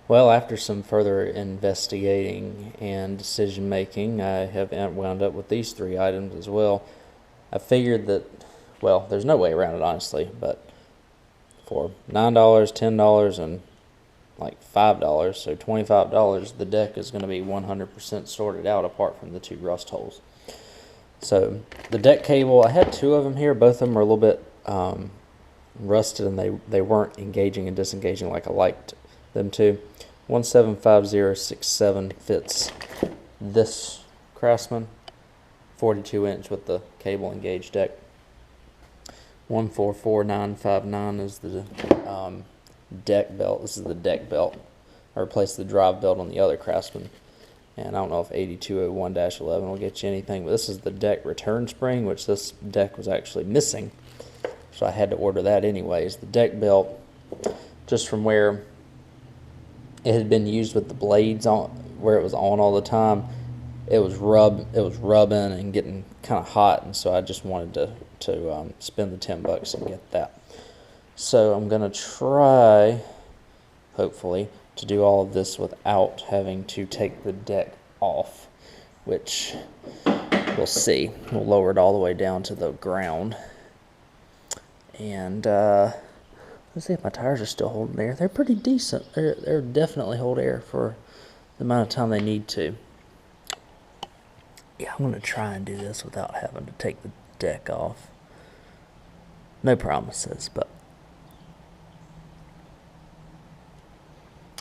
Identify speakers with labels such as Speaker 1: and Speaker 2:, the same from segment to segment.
Speaker 1: Well, after some further investigating and decision making, I have wound up with these three items as well. I figured that, well, there's no way around it honestly, but for $9, $10, and like $5, so $25, the deck is going to be 100% sorted out apart from the two rust holes. So the deck cable, I had two of them here. Both of them are a little bit rusted, and they weren't engaging and disengaging like I liked them to. 175067 fits this Craftsman 42-inch with the cable engaged deck. 144959 is the deck belt. This is the deck belt. I replaced the drive belt on the other Craftsman. And I don't know if 8201-11 will get you anything, but this is the deck return spring, which this deck was actually missing. So I had to order that anyways. The deck belt, just from where it had been used with the blades on, where it was on all the time, it was rubbing and getting kind of hot, and so I just wanted to spend the $10 and get that. So I'm gonna try, hopefully, to do all of this without having to take the deck off, which we'll see. We'll lower it all the way down to the ground, and let's see if my tires are still holding air. They're pretty decent. They're definitely hold air for the amount of time they need to. Yeah, I'm gonna try and do this without having to take the deck off. No promises, but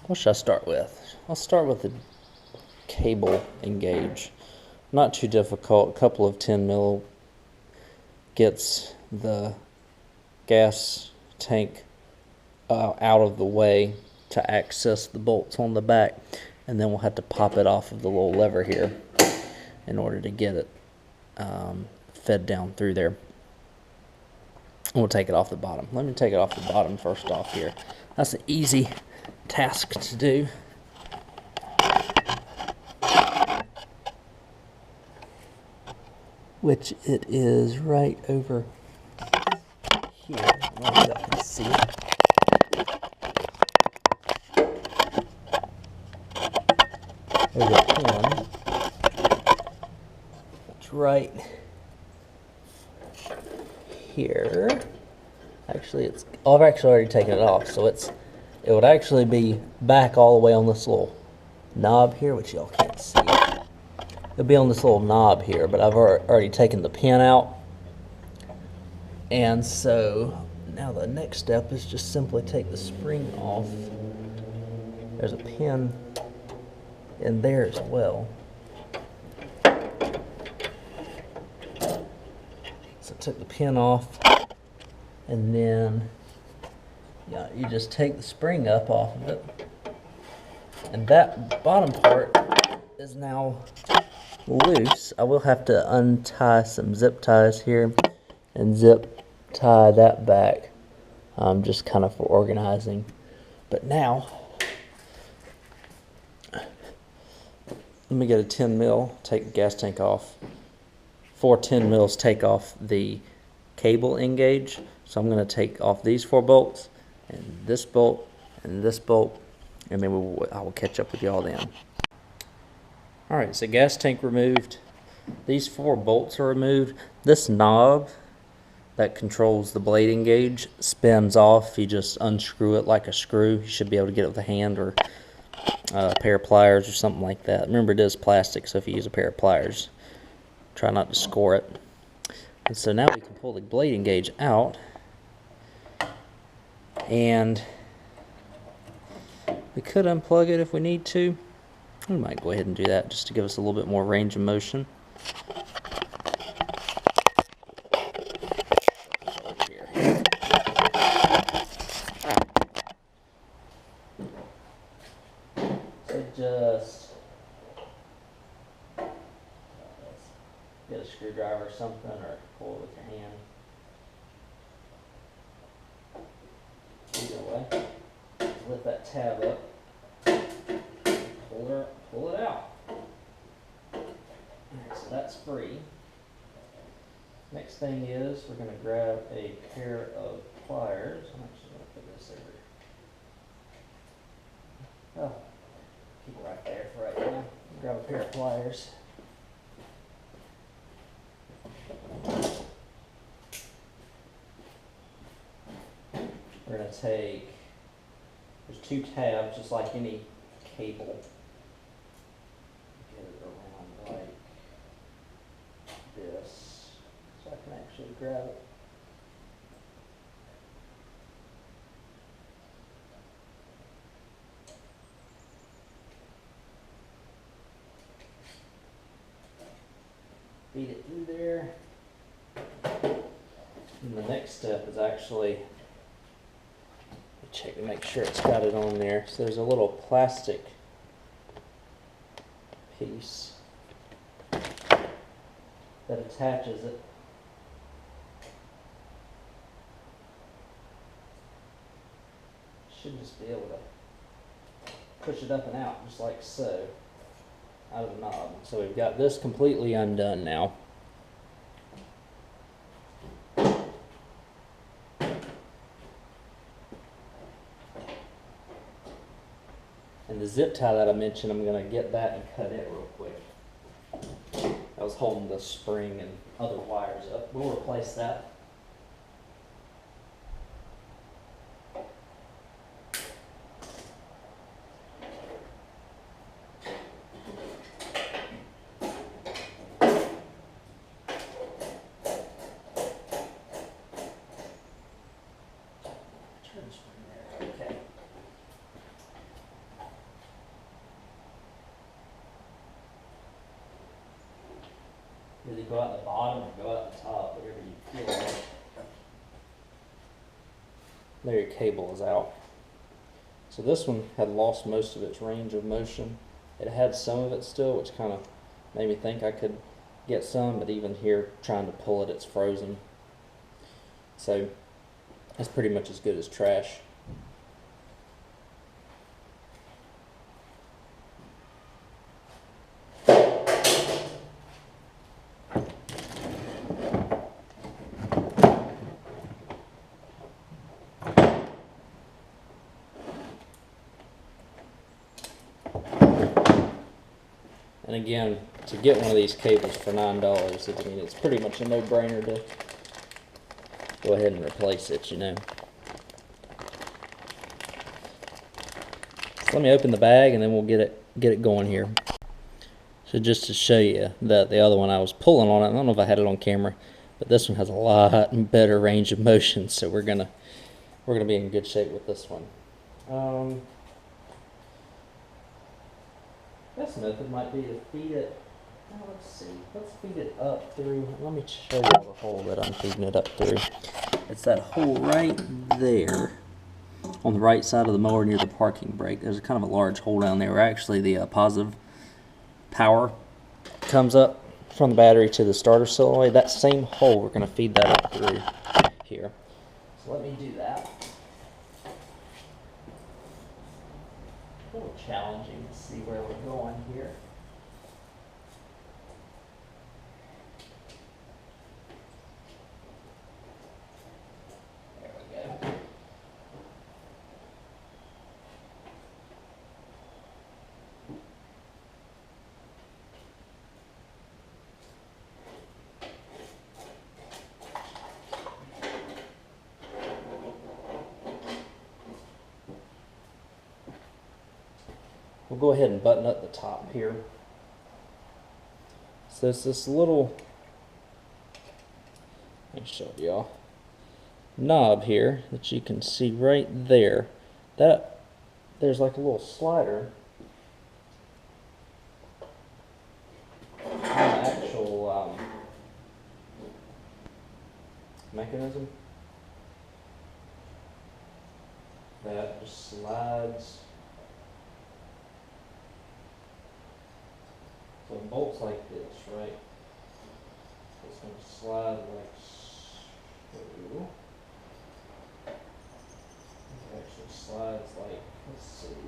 Speaker 1: what should I start with? I'll start with the cable engage. Not too difficult. A couple of 10 mil gets the gas tank out of the way to access the bolts on the back, and then we'll have to pop it off of the little lever here in order to get it fed down through there. We'll take it off the bottom. Let me take it off the bottom first off here. That's an easy task to do. Which it is right over here. I don't know if y'all can see it. There's a pin. It's right here. Actually, I've actually already taken it off, so it would actually be back all the way on this little knob here, which y'all can't see. It'll be on this little knob here, but I've already taken the pin out. And so now the next step is just simply take the spring off. There's a pin in there as well. So I took the pin off, and then you just take the spring up off of it, and that bottom part is now loose. I will have to untie some zip ties here and zip tie that back, just kind of for organizing. But now let me get a 10 mil, take the gas tank off. 4 10 mils take off the cable engage. So I'm going to take off these 4 bolts, and this bolt, and this bolt, and then I will catch up with y'all then. Alright, so gas tank removed. These 4 bolts are removed. This knob that controls the blade engage spins off. You just unscrew it like a screw. You should be able to get it with a hand or a pair of pliers or something like that. Remember, it is plastic, so if you use a pair of pliers, try not to score it. And so now we can pull the blade engage out, and we could unplug it if we need to. We might go ahead and do that just to give us a little bit more range of motion. So just get a screwdriver or something, or pull it with your hand. Either way, lift that tab up, pull it out. Alright, so that's free. Next thing is we're going to grab a pair of pliers. I'm actually going to put this over Oh, keep it right there for right now. Grab a pair of pliers. We're going to take, there's 2 tabs, just like any cable. Get it around like this, so I can actually grab it. Feed it through there. And the next step is actually check to make sure it's got it on there. So there's a little plastic piece that attaches it. Should just be able to push it up and out just like so, out of the knob. So we've got this completely undone now. And the zip tie that I mentioned, I'm going to get that and cut it real quick. I was holding the spring and other wires up. We'll replace that. Turn spring there. Okay. Either go out the bottom or go out the top, whatever you feel like. There, your cable is out. So this one had lost most of its range of motion. It had some of it still, which kind of made me think I could get some, but even here, trying to pull it, it's frozen. So that's pretty much as good as trash. And again, to get one of these cables for $9, I mean, it's pretty much a no-brainer to go ahead and replace it, you know. So let me open the bag and then we'll get it going here. So just to show you that the other one I was pulling on it, I don't know if I had it on camera, but this one has a lot better range of motion, so we're gonna be in good shape with this one. Best method might be to feed it. Oh, let's see. Let's feed it up through. Let me show you the hole that I'm feeding it up through. It's that hole right there on the right side of the mower near the parking brake. There's kind of a large hole down there where actually the positive power comes up from the battery to the starter solenoid. That same hole, we're going to feed that up through here. So let me do that. A little challenging to see where we're going here. There we go. We'll go ahead and button up the top here. So it's this little, let me show y'all, knob here that you can see right there. That there's like a little slider on the actual mechanism that just slides. So it bolts like this, right? So it's going to slide like so. It actually slides like, let's see,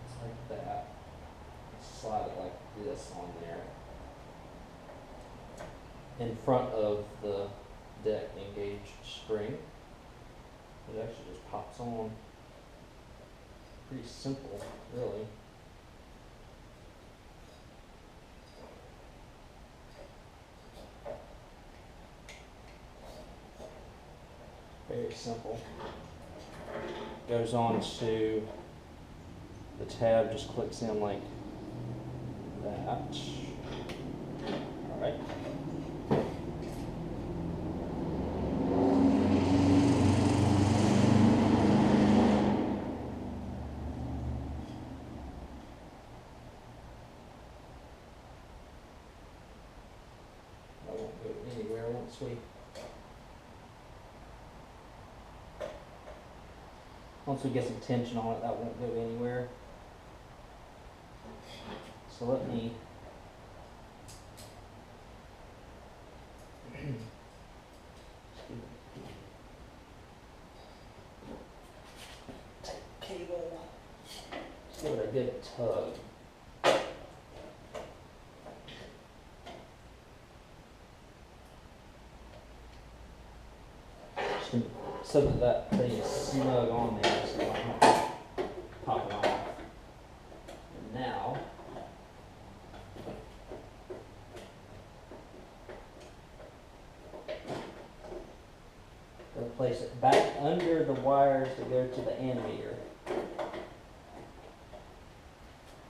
Speaker 1: it's like that. Slide it like this on there. In front of the deck engaged spring. It actually just pops on. pretty simple, really. Very simple. Goes on to the tab, just clicks in like that. All right. I won't go anywhere once we get some tension on it, that won't go anywhere. So let me take the cable, just give it a good tug. So that thing is snug on there, so I don't have to pop it off. And now, we'll place it back under the wires that go to the ammeter.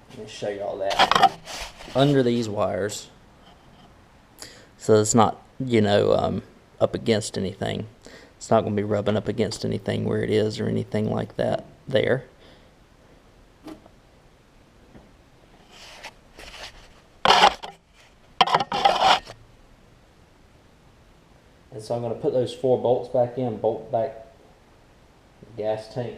Speaker 1: Let me show you all that. Under these wires, so it's not, up against anything. It's not going to be rubbing up against anything where it is or anything like that there. And so I'm going to put those 4 bolts back in, bolt back the gas tank.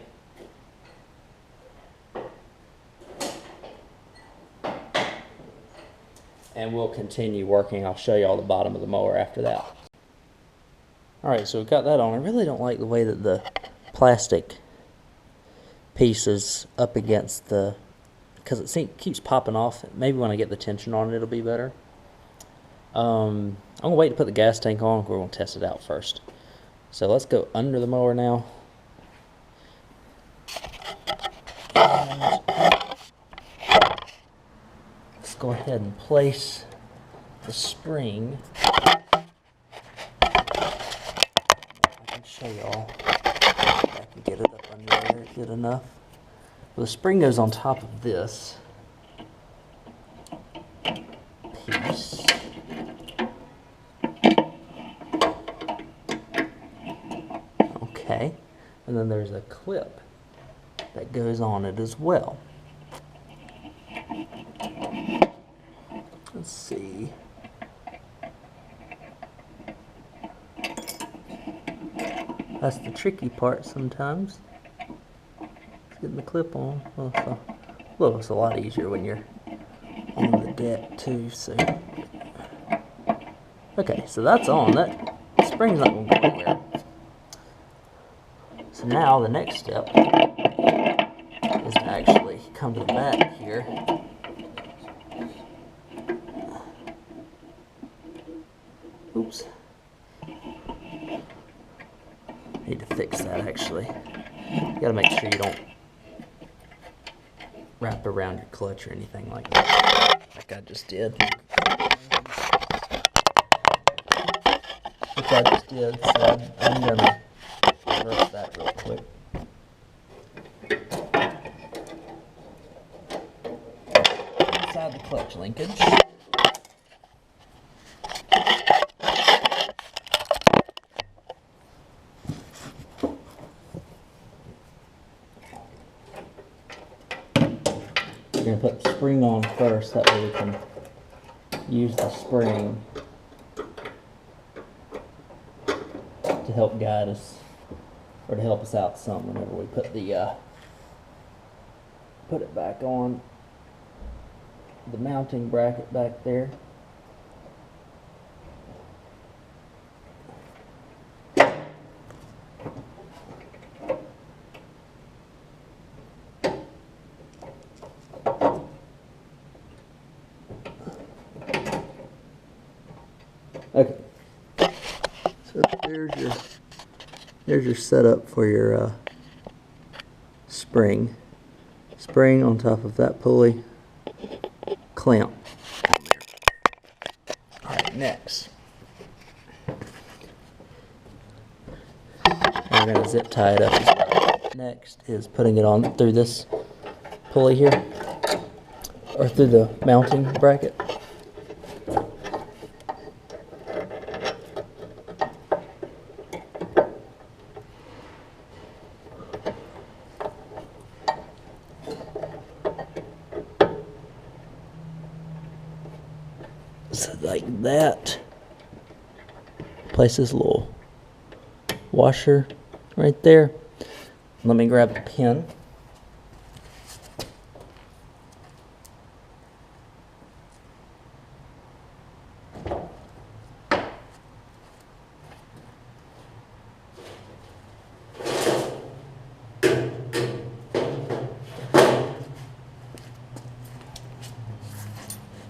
Speaker 1: And we'll continue working. I'll show you all the bottom of the mower after that. Alright, so we've got that on. I really don't like the way that the plastic piece is up against the, because it keeps popping off. Maybe when I get the tension on it, it'll be better. I'm going to wait to put the gas tank on. We're going to test it out first. So let's go under the mower now. Let's go ahead and place the spring. Show y'all if I can get it up under there good enough. Well, the spring goes on top of this piece. Okay, and then there's a clip that goes on it as well. Let's see. That's the tricky part sometimes. Getting the clip on. Well, it's a lot easier when you're on the deck too. So, okay, so that's on. That spring's not going to go anywhere. So now the next step is to actually come to the back here. Oops. Need to fix that actually. You gotta make sure you don't wrap around your clutch or anything like that, like I just did. So I'm gonna reverse that real quick. Inside the clutch linkage. We're going to put the spring on first, that way we can use the spring to help guide us, or to help us out some whenever we put it back on the mounting bracket back there. Okay, so there's your setup for your spring. spring on top of that pulley, clamp on there. Alright, next, we're going to zip tie it up. Next is putting it on through this pulley here, or through the mounting bracket. So like that. Place this little washer right there. Let me grab the pin.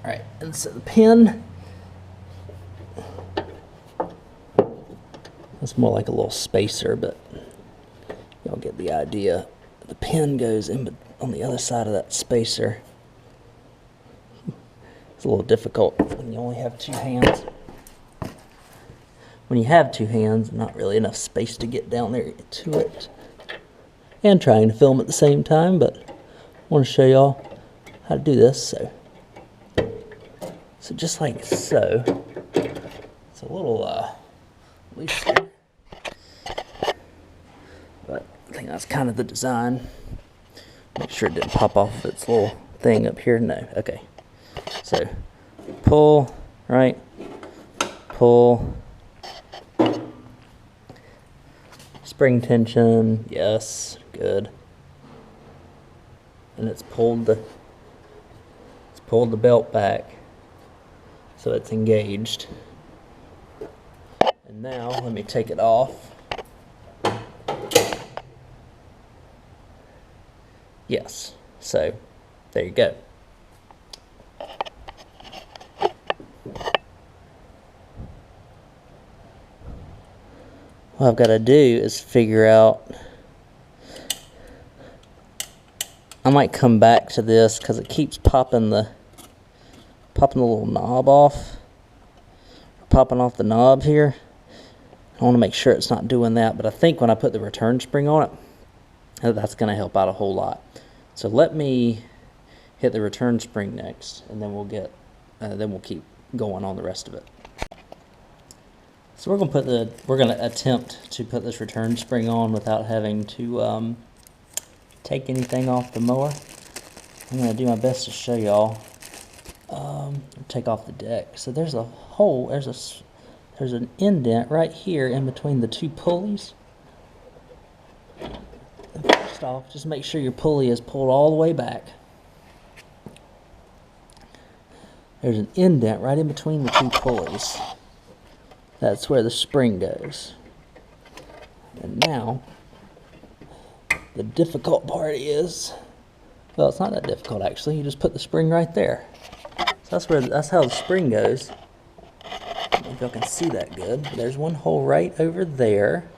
Speaker 1: Alright, and so the pin, it's more like a little spacer, but y'all get the idea. The pin goes in on the other side of that spacer. It's a little difficult when you only have two hands. When you have two hands, not really enough space to get down there to it. And trying to film at the same time, but I want to show y'all how to do this. So just like so. It's a little loose there, but I think that's kind of the design. Make sure it didn't pop off of its little thing up here. No, okay. So pull, right, pull, spring tension, yes, good. And it's pulled the belt back, so it's engaged. And now let me take it off. Yes, so there you go. What I've got to do is figure out, I might come back to this because it keeps popping the little knob off, popping off the knob here. I want to make sure it's not doing that, but I think when I put the return spring on it, that's going to help out a whole lot. So let me hit the return spring next, and then we'll keep going on the rest of it. So we're going to attempt to put this return spring on without having to take anything off the mower. I'm going to do my best to show y'all. Take off the deck. So there's a hole. There's an indent right here in between the two pulleys. And first off, just make sure your pulley is pulled all the way back. There's an indent right in between the two pulleys. That's where the spring goes. And now, the difficult part is, well, it's not that difficult actually. You just put the spring right there. So that's how the spring goes. I don't know if y'all can see that good. There's one hole right over there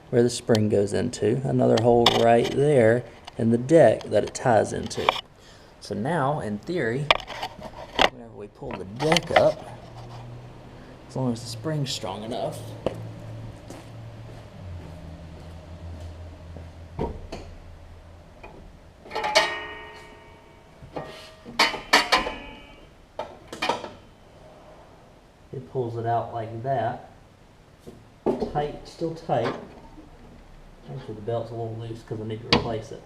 Speaker 1: where the spring goes into. Another hole right there in the deck that it ties into. So now, in theory, whenever we pull the deck up, as long as the spring's strong enough, it pulls it out like that, tight, still tight. Actually the belt's a little loose because I need to replace it,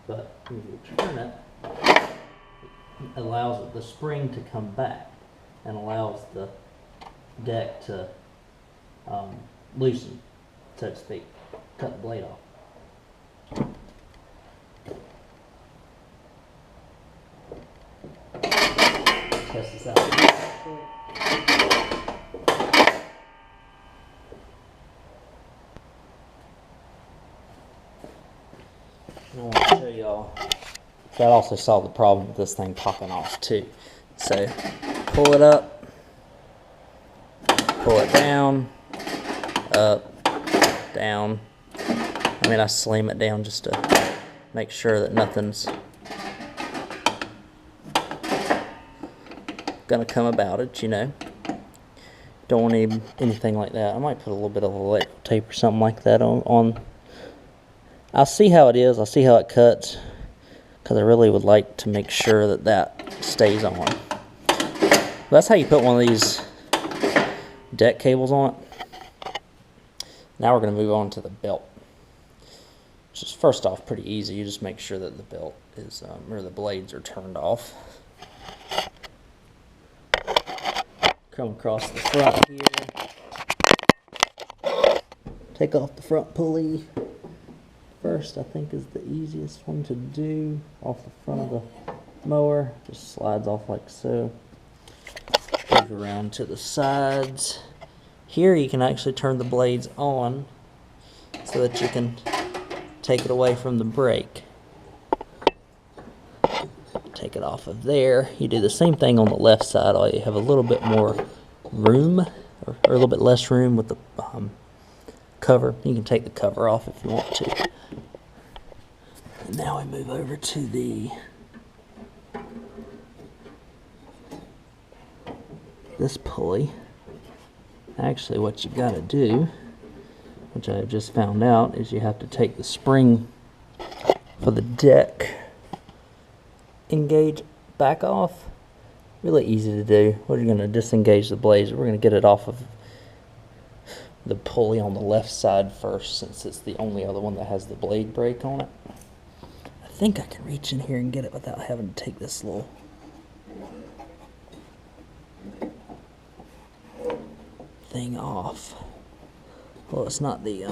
Speaker 1: but when you turn it, it allows the spring to come back and allows the deck to loosen, so to speak, cut the blade off. Test this out. I want to show y'all, that also solved the problem with this thing popping off too. So pull it up, pull it down, up, down. I mean, I slam it down just to make sure that nothing's gonna come about it, you know. Don't want anything like that. I might put a little bit of electrical tape or something like that on. I'll see how it is. I'll see how it cuts, because I really would like to make sure that that stays on. That's how you put one of these deck cables on it. Now we're going to move on to the belt, which is first off pretty easy. You just make sure that the belt is, or the blades are turned off. Come across the front here. Take off the front pulley. First, I think is the easiest one to do. Off the front of the mower. Just slides off like so. Move around to the sides. Here you can actually turn the blades on so that you can take it away from the brake. Take it off of there. You do the same thing on the left side, all you have a little bit more room, or a little bit less room with the cover. You can take the cover off if you want to. And now we move over to this pulley. Actually, what you got to do, which I just found out, is you have to take the spring for the deck engage back off. Really easy to do. We're going to disengage the blades. We're going to get it off of the pulley on the left side first, since it's the only other one that has the blade brake on it. I think I can reach in here and get it without having to take this little thing off. Well, it's not the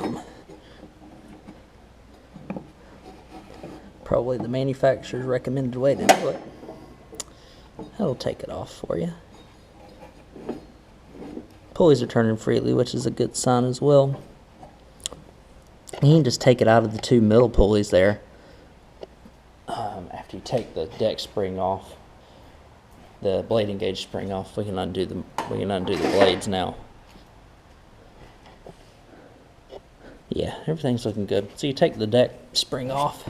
Speaker 1: probably the manufacturer's recommended way to do it. That'll take it off for you. Pulleys are turning freely, which is a good sign as well. You can just take it out of the two middle pulleys there. After you take the deck spring off, the blade engage spring off, we can undo the blades now. Yeah, everything's looking good. So you take the deck spring off,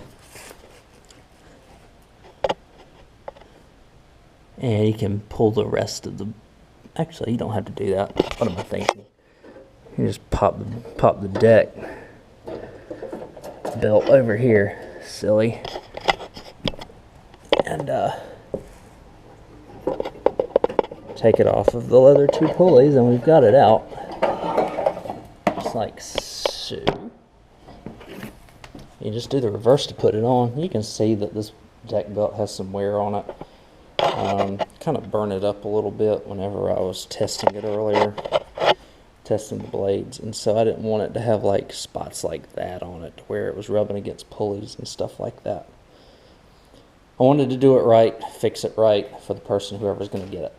Speaker 1: and you can pull the rest of the. Actually, you don't have to do that. What am I thinking? You just pop the deck belt over here, silly, and take it off of the other two pulleys, and we've got it out, just like so. You just do the reverse to put it on. You can see that this deck belt has some wear on it. Kind of burn it up a little bit whenever I was testing it earlier, testing the blades, and so I didn't want it to have like spots like that on it where it was rubbing against pulleys and stuff like that. I wanted to do it right, fix it right for the person, whoever's going to get it,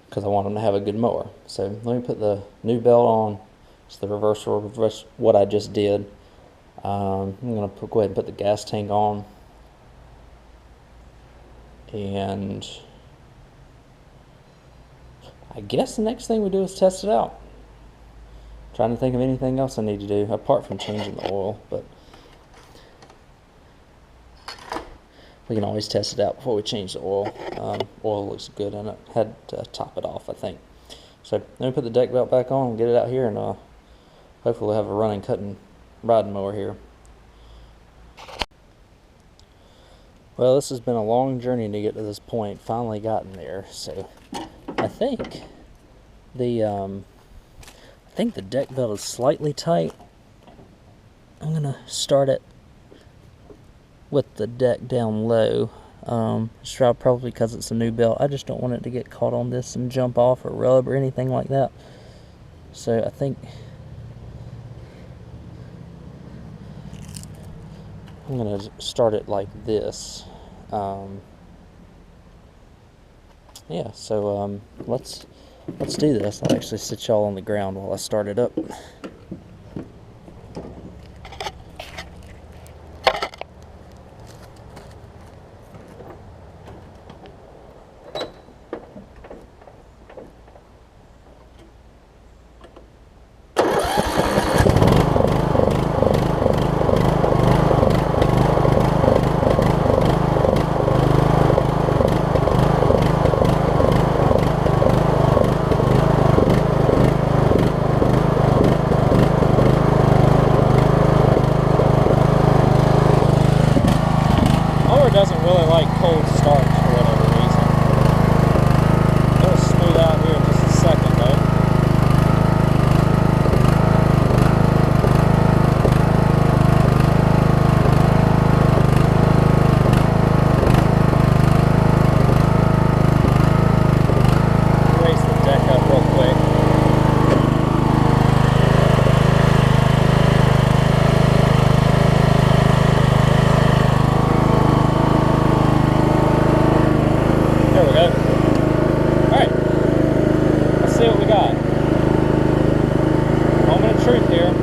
Speaker 1: because I want them to have a good mower. So let me put the new belt on. It's the reverse what I just did. I'm going to go ahead and put the gas tank on. And I guess the next thing we do is test it out. I'm trying to think of anything else I need to do apart from changing the oil, but we can always test it out before we change the oil. Oil looks good in it. Had to top it off, I think. So let me put the deck belt back on and get it out here, and hopefully we'll have a running, cutting, riding mower here. Well, this has been a long journey to get to this point. Finally gotten there. So I think the deck belt is slightly tight. I'm gonna start it with the deck down low. Probably because it's a new belt. I just don't want it to get caught on this and jump off or rub or anything like that. So I think I'm going to start it like this. Yeah, so let's do this. I'll actually sit y'all on the ground while I start it up. really like cold starts for whatever reason. It'll smooth out here in just a second though. Raise the deck up real quick. There we go. Alright. Let's see what we got. Moment of truth here.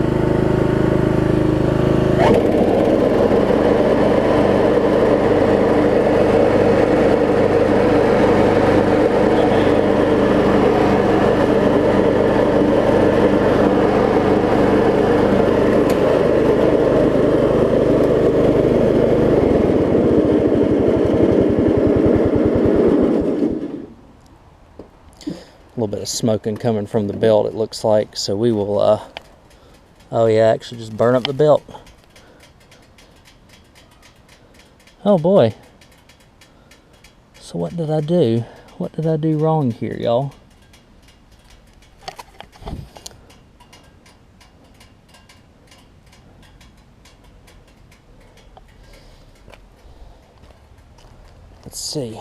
Speaker 1: A little bit of smoking coming from the belt, it looks like, so we will oh yeah, actually just burn up the belt. Oh boy. So what did I do? What did I do wrong here, y'all? Let's see.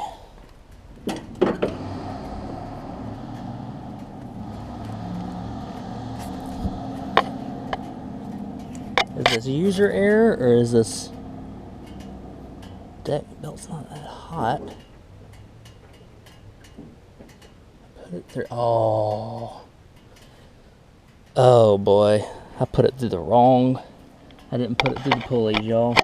Speaker 1: Is this user error or is this deck belt's not that hot? Put it through. Oh boy, I put it through the wrong. I didn't put it through the pulleys, y'all.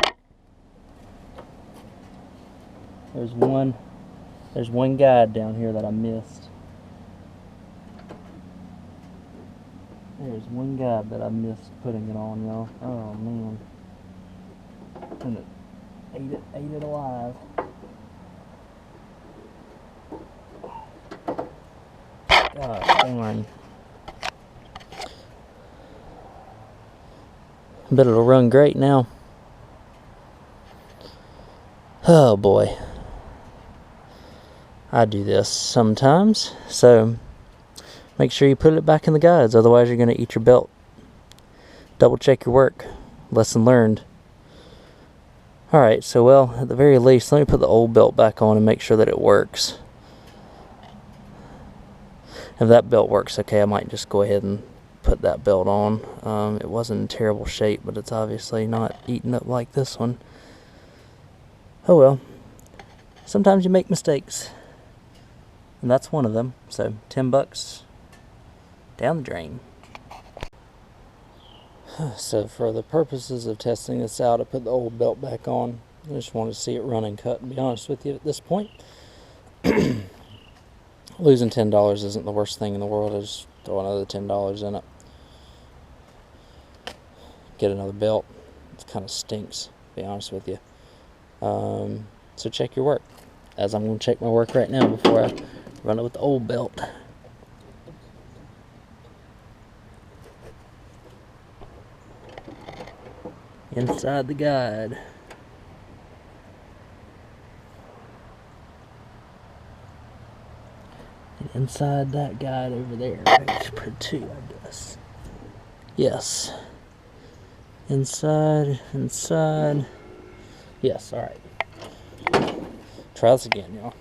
Speaker 1: There's one guide down here that I missed. There's one guide that I missed putting it on, y'all. Oh man. And it ate it alive. God darn. But it'll run great now. Oh boy. I do this sometimes, so make sure you put it back in the guides, otherwise you're going to eat your belt. Double check your work. Lesson learned. Alright, so well, at the very least, let me put the old belt back on and make sure that it works. If that belt works okay, I might just go ahead and put that belt on. It wasn't in terrible shape, but it's obviously not eaten up like this one. Oh well. Sometimes you make mistakes. And that's one of them. So, $10 down the drain. So for the purposes of testing this out, I put the old belt back on. I just wanted to see it run and cut, to be honest with you at this point. Losing $10 isn't the worst thing in the world. I just throw another $10 in it. Get another belt. It kind of stinks, to be honest with you. So check your work. As I'm going to check my work right now before I run it with the old belt. Inside the guide. And inside that guide over there. I should put two, I guess. Yes. Inside. Yes, alright. Try this again, y'all.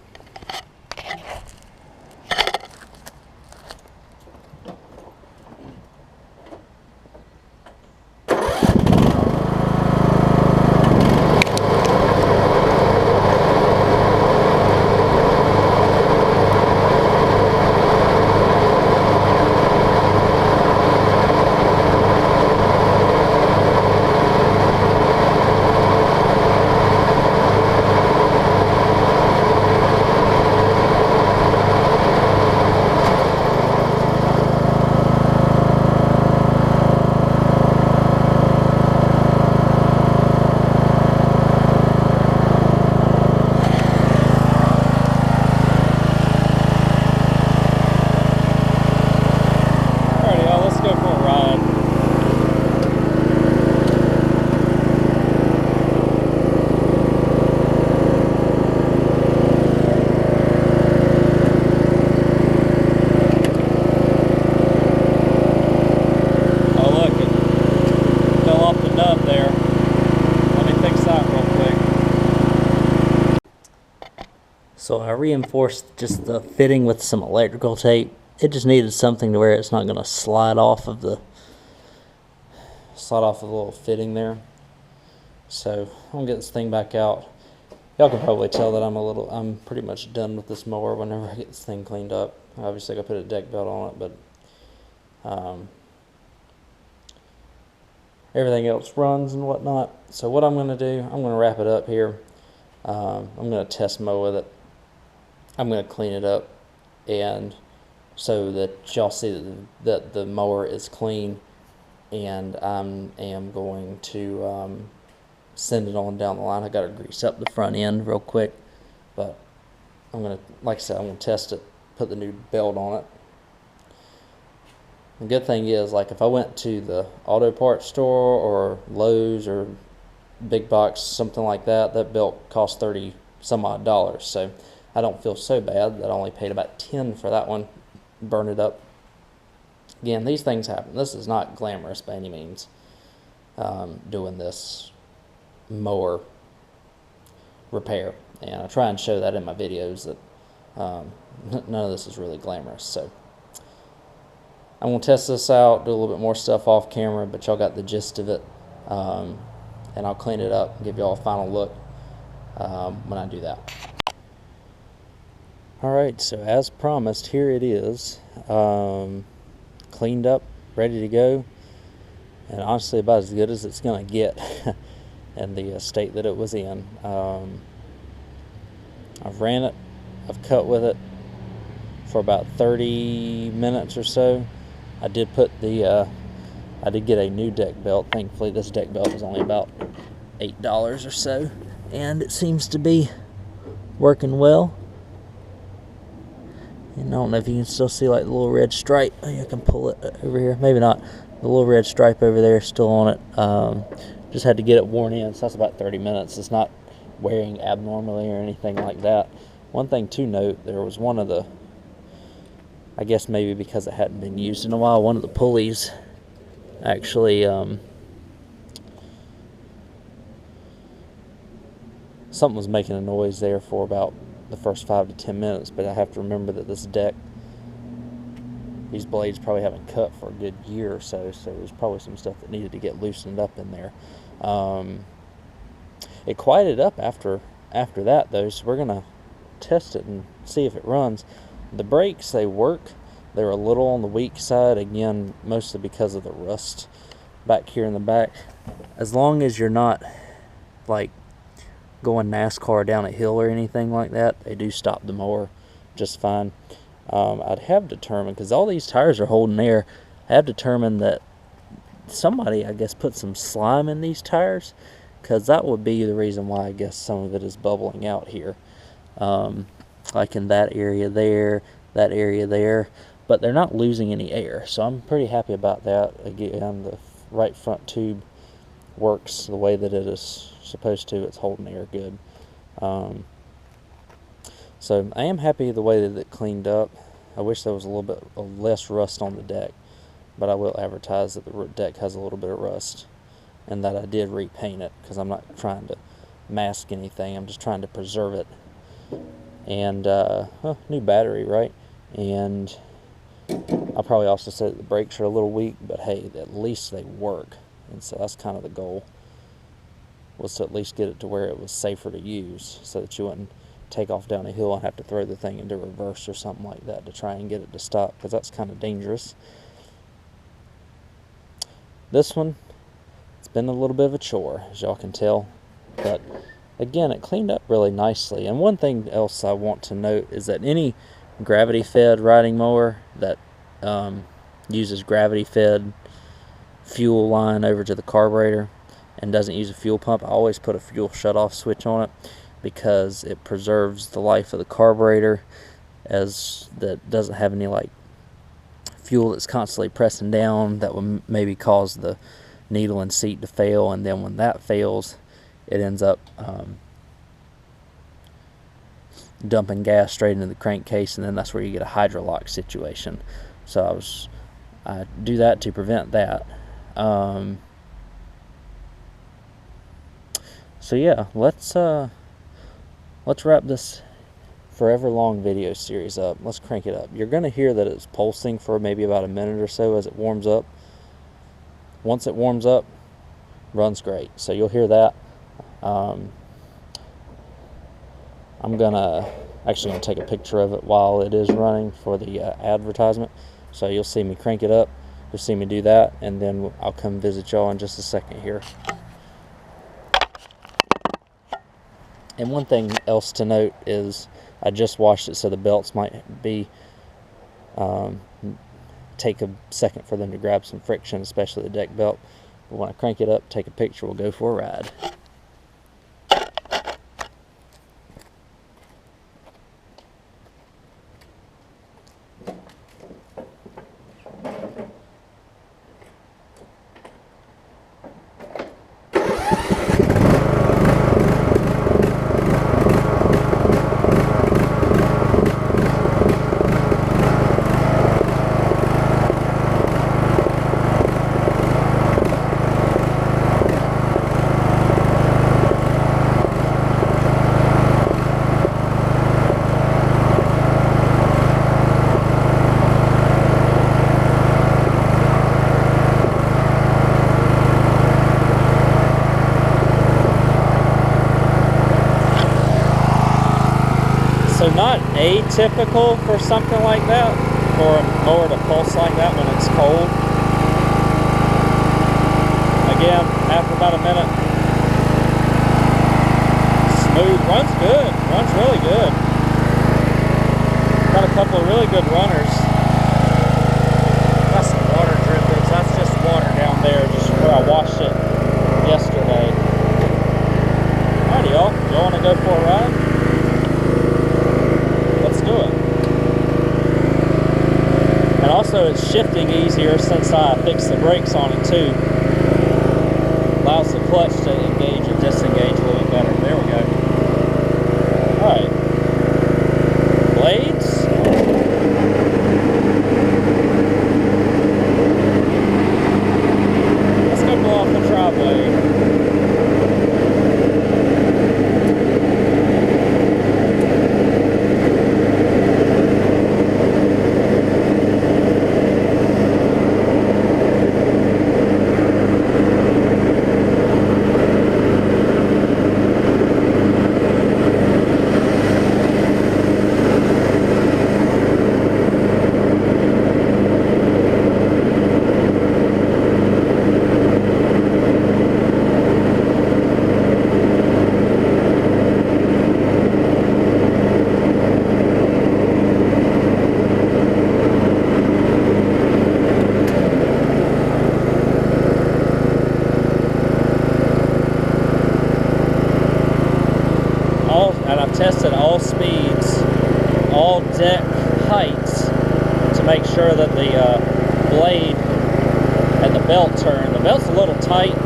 Speaker 1: So I reinforced just the fitting with some electrical tape. It just needed something to where it's not going to slide off of the little fitting there. So I'm gonna get this thing back out. Y'all can probably tell that I'm pretty much done with this mower whenever I get this thing cleaned up. Obviously I gotta put a deck belt on it, but everything else runs and whatnot. So what I'm gonna do, I'm gonna wrap it up here. I'm gonna test mow with it. I'm gonna clean it up, and so that y'all see that the mower is clean, and I am going to send it on down the line. I got to grease up the front end real quick, but I'm gonna, like I said, I'm gonna test it, put the new belt on it. The good thing is, like, if I went to the auto parts store or Lowe's or big box, something like that, that belt cost $30 some odd. So I don't feel so bad that I only paid about $10 for that one. Burn it up. Again, these things happen. This is not glamorous by any means, doing this mower repair, and I try and show that in my videos that none of this is really glamorous. So I'm going to test this out, do a little bit more stuff off camera, but y'all got the gist of it, and I'll clean it up and give y'all a final look when I do that. Alright, so as promised, here it is, cleaned up, ready to go, and honestly about as good as it's going to get in the state that it was in. I've ran it, I've cut with it for about 30 minutes or so. I did get a new deck belt. Thankfully this deck belt was only about $8 or so, and it seems to be working well. And I don't know if you can still see like the little red stripe. I can pull it over here, maybe not. The little red stripe over there is still on it. Just had to get it worn in, so that's about 30 minutes. It's not wearing abnormally or anything like that. One thing to note, there was one of the, I guess maybe because it hadn't been used in a while, one of the pulleys actually, something was making a noise there for about the first 5 to 10 minutes, but I have to remember that this deck, these blades probably haven't cut for a good year or so, so there's probably some stuff that needed to get loosened up in there. It quieted up after that though, so we're gonna test it and see if it runs. The brakes, they work. They're a little on the weak side, again mostly because of the rust back here in the back. As long as you're not like going NASCAR down a hill or anything like that, they do stop the mower just fine. I'd have determined, because all these tires are holding air, I have determined that somebody, I guess, put some slime in these tires, because that would be the reason why I guess some of it is bubbling out here. Like in that area there, but they're not losing any air, so I'm pretty happy about that. Again, the right front tube works the way that it is supposed to. It's holding air good. So I am happy the way that it cleaned up. I wish there was a little bit less rust on the deck, but I will advertise that the deck has a little bit of rust, and that I did repaint it, because I'm not trying to mask anything. I'm just trying to preserve it. And new battery, right? And I'll probably also say that the brakes are a little weak, but hey, at least they work, and so that's kind of the goal, was to at least get it to where it was safer to use, so that you wouldn't take off down a hill and have to throw the thing into reverse or something like that to try and get it to stop, because that's kind of dangerous. This one, it's been a little bit of a chore, as y'all can tell, but again, it cleaned up really nicely. And one thing else I want to note is that any gravity fed riding mower that uses gravity fed fuel line over to the carburetor and doesn't use a fuel pump, I always put a fuel shutoff switch on it, because it preserves the life of the carburetor, as that doesn't have any like fuel that's constantly pressing down that would maybe cause the needle and seat to fail, and then when that fails, it ends up dumping gas straight into the crankcase, and then that's where you get a hydrolock situation. So I do that to prevent that. So yeah, let's wrap this forever long video series up. Let's crank it up. You're going to hear that it's pulsing for maybe about a minute or so as it warms up. Once it warms up, runs great. So you'll hear that. I'm actually gonna take a picture of it while it is running for the advertisement. So you'll see me crank it up. You'll see me do that, and then I'll come visit y'all in just a second here. And one thing else to note is I just washed it, so the belts might be take a second for them to grab some friction, especially the deck belt. But when I crank it up, take a picture, we'll go for a ride. So not atypical for something like that, for a mower to pulse like that when it's cold. Again, after about a minute, smooth, runs good, runs really good. Got a couple of really good runners. Got some water drippings, that's just water down there, just where I washed it yesterday. Alrighty y'all want to go for a ride? And also it's shifting easier since I fixed the brakes on it too. Allows the clutch to engage and disengage a little bit better. There we go. Alright. Blades. Let's go blow off the driveway. And I've tested all speeds, all deck heights to make sure that the blade and the belt turn. The belt's a little tight,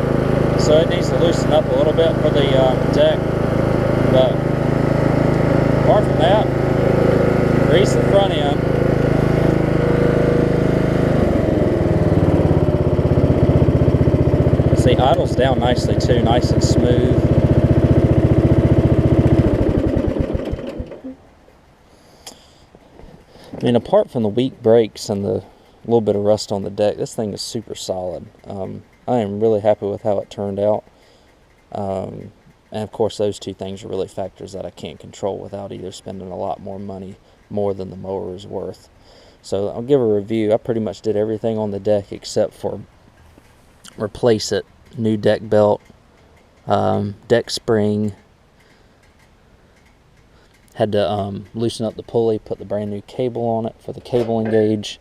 Speaker 1: so it needs to loosen up a little bit for the deck. But apart from that, grease the front end. See, idles down nicely too, nice and smooth. I mean, apart from the weak brakes and the little bit of rust on the deck, this thing is super solid. I am really happy with how it turned out. And of course, those two things are really factors that I can't control without either spending a lot more money, more than the mower is worth. So I'll give a review. I pretty much did everything on the deck except for replace it. New deck belt, deck spring. Had to loosen up the pulley, put the brand new cable on it for the cable engage.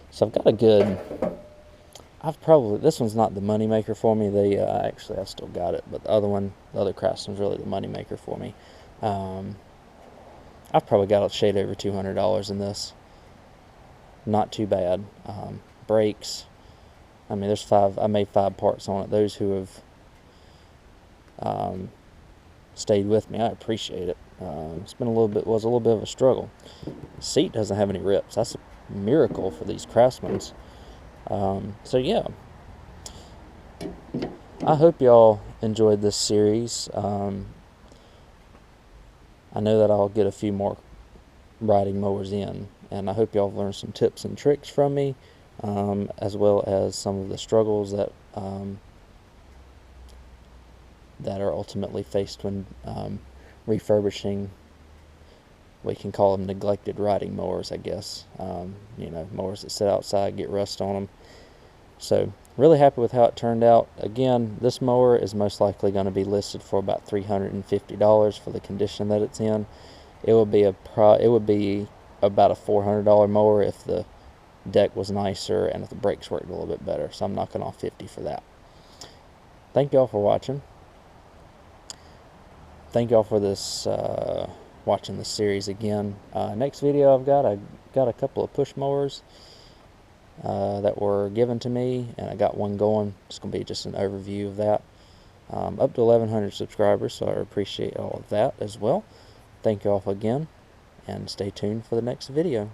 Speaker 1: So I've got a good, this one's not the money maker for me. Actually, I still got it, but the other Craftsman's really the money maker for me. I've probably got a shade over $200 in this. Not too bad. Brakes. I mean, I made 5 parts on it. Those who have stayed with me, I appreciate it. It's been was a little bit of a struggle. The seat doesn't have any rips. That's a miracle for these Craftsmans. So yeah, I hope y'all enjoyed this series. I know that I'll get a few more riding mowers in. And I hope y'all have learned some tips and tricks from me, as well as some of the struggles that that are ultimately faced when refurbishing. We can call them neglected riding mowers, I guess. You know, mowers that sit outside, get rust on them. So really happy with how it turned out. Again, this mower is most likely going to be listed for about $350 for the condition that it's in. It would be about a $400 mower if the deck was nicer and if the brakes worked a little bit better. So I'm knocking off $50 for that. Thank y'all for watching. Thank y'all for this watching this series again. Next video I got a couple of push mowers that were given to me, and I got one going. It's going to be just an overview of that. Up to 1,100 subscribers, so I appreciate all of that as well. Thank you all again, and stay tuned for the next video.